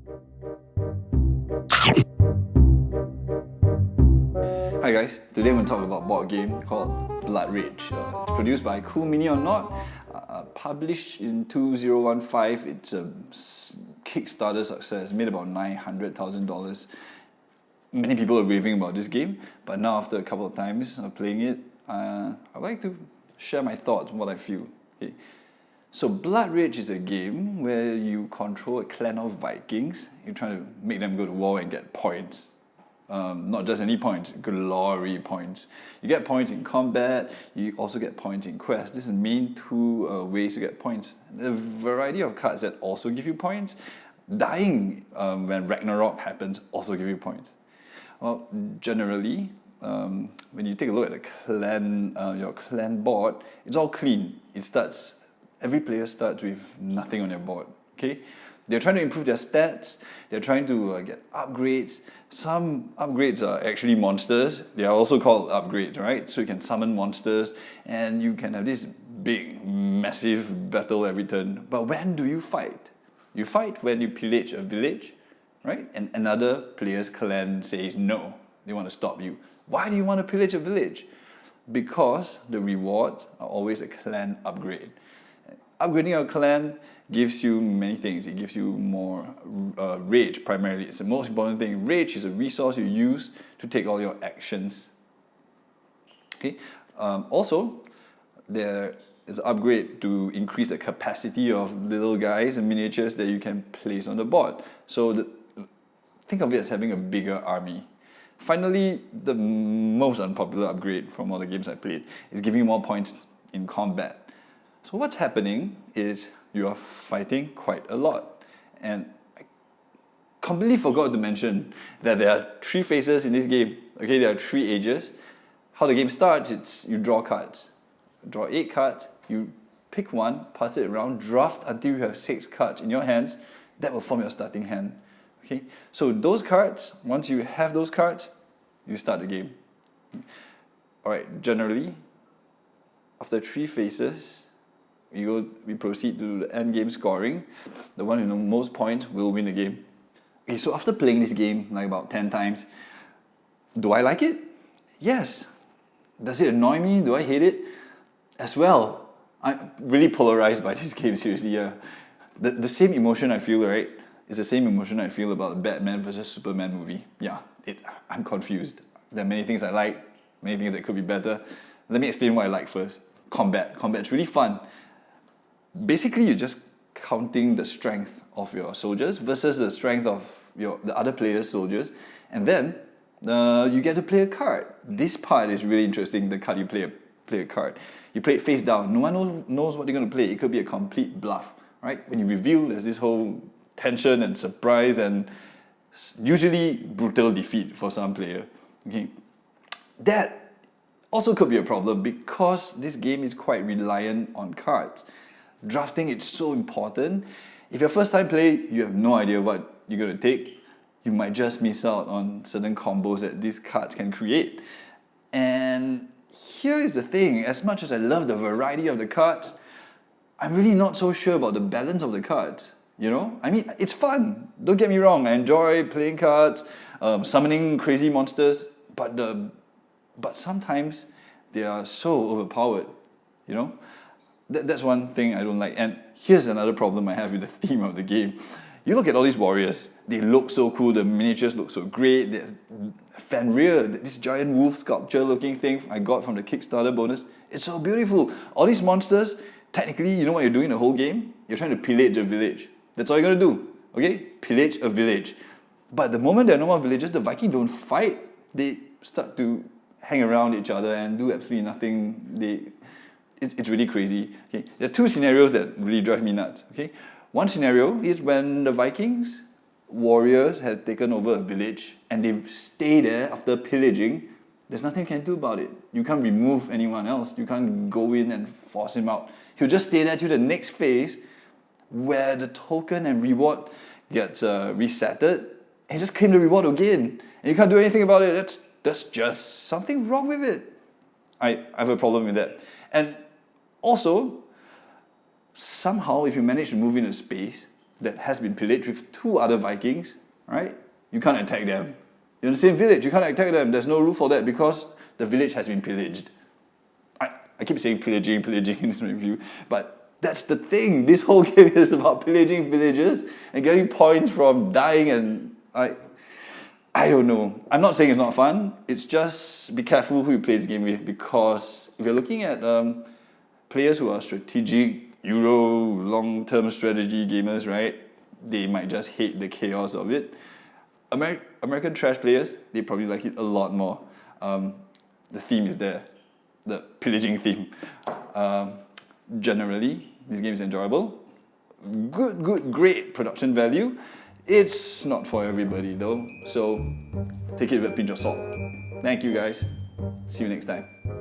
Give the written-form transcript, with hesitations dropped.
Hi guys, today I'm going to talk about a board game called Blood Rage. It's produced by Cool Mini or Not, published in 2015. It's a Kickstarter success, made about $900,000. Many people are raving about this game, but now after a couple of times of playing it, I'd like to share my thoughts on what I feel. Okay. So Blood Rage is a game where you control a clan of Vikings. You're trying to make them go to war and get points. Not just any points, glory points. You get points in combat, you also get points in quests. This is the main two ways to get points. A variety of cards that also give you points. Dying when Ragnarok happens also give you points. Well, generally, when you take a look at the clan, your clan board, it's all clean. Every player starts with nothing on their board. Okay, they're trying to improve their stats. They're trying to get upgrades. Some upgrades are actually monsters. They are also called upgrades, right? So you can summon monsters, and you can have this big, massive battle every turn. But when do you fight? You fight when you pillage a village, right? And another player's clan says no, they want to stop you. Why do you want to pillage a village? Because the rewards are always a clan upgrade. Upgrading your clan gives you many things. It gives you more rage, primarily. It's the most important thing. Rage is a resource you use to take all your actions. Okay. Also, there is an upgrade to increase the capacity of little guys and miniatures that you can place on the board. So think of it as having a bigger army. Finally, the most unpopular upgrade from all the games I played is giving you more points in combat. So what's happening is you are fighting quite a lot. And I completely forgot to mention that there are 3 phases in this game. Okay, there are 3 ages. How the game starts, it's you draw cards. Draw 8 cards, you pick one, pass it around, draft until you have 6 cards in your hands. That will form your starting hand. Okay, so those cards, once you have those cards, you start the game. Alright, generally, after 3 phases, we proceed to the end game scoring. The one with the most points will win the game. Okay, so after playing this game like about 10 times, do I like it? Yes. Does it annoy me? Do I hate it? As well. I'm really polarized by this game, seriously. Yeah. The same emotion I feel, right, is the same emotion I feel about the Batman vs Superman movie. Yeah, I'm confused. There are many things I like, many things that could be better. Let me explain what I like first. Combat. Combat's really fun. Basically, you're just counting the strength of your soldiers versus the strength of the other player's soldiers, and then you get to play a card. This part is really interesting. The card you play a card. You play it face down. No one knows what you're going to play. It could be a complete bluff, right? When you reveal, there's this whole tension and surprise, and usually brutal defeat for some player. Okay, that also could be a problem because this game is quite reliant on cards. Drafting is so important. If you're first time play, you have no idea what you're going to take. You might just miss out on certain combos that these cards can create. And here is the thing, as much as I love the variety of the cards, I'm really not so sure about the balance of the cards. You know, I mean, it's fun. Don't get me wrong. I enjoy playing cards, summoning crazy monsters, but sometimes they are so overpowered. You know, that's one thing I don't like. And here's another problem I have with the theme of the game. You look at all these warriors. They look so cool. The miniatures look so great. There's Fenrir, this giant wolf sculpture-looking thing I got from the Kickstarter bonus. It's so beautiful. All these monsters. Technically, you know what you're doing the whole game? You're trying to pillage a village. That's all you're gonna do, okay? Pillage a village. But the moment there are no more villages, the Vikings don't fight. They start to hang around each other and do absolutely nothing. It's really crazy. Okay? There are 2 scenarios that really drive me nuts. Okay? One scenario is when the Vikings warriors had taken over a village and they stay there after pillaging. There's nothing you can do about it. You can't remove anyone else. You can't go in and force him out. He'll just stay there till the next phase where the token and reward gets resetted, and you just claim the reward again. And you can't do anything about it. That's just something wrong with it. I have a problem with that. And also, somehow if you manage to move into space, that has been pillaged with 2 other Vikings, right? You can't attack them. You're in the same village, you can't attack them. There's no rule for that because the village has been pillaged. I keep saying pillaging in this review, but that's the thing. This whole game is about pillaging villages and getting points from dying, and I don't know. I'm not saying it's not fun. It's just be careful who you play this game with, because if you're looking at players who are strategic, Euro, long-term strategy gamers, right? They might just hate the chaos of it. American trash players, they probably like it a lot more. The theme is there, the pillaging theme. Generally, this game is enjoyable. Great production value. It's not for everybody though, so take it with a pinch of salt. Thank you guys. See you next time.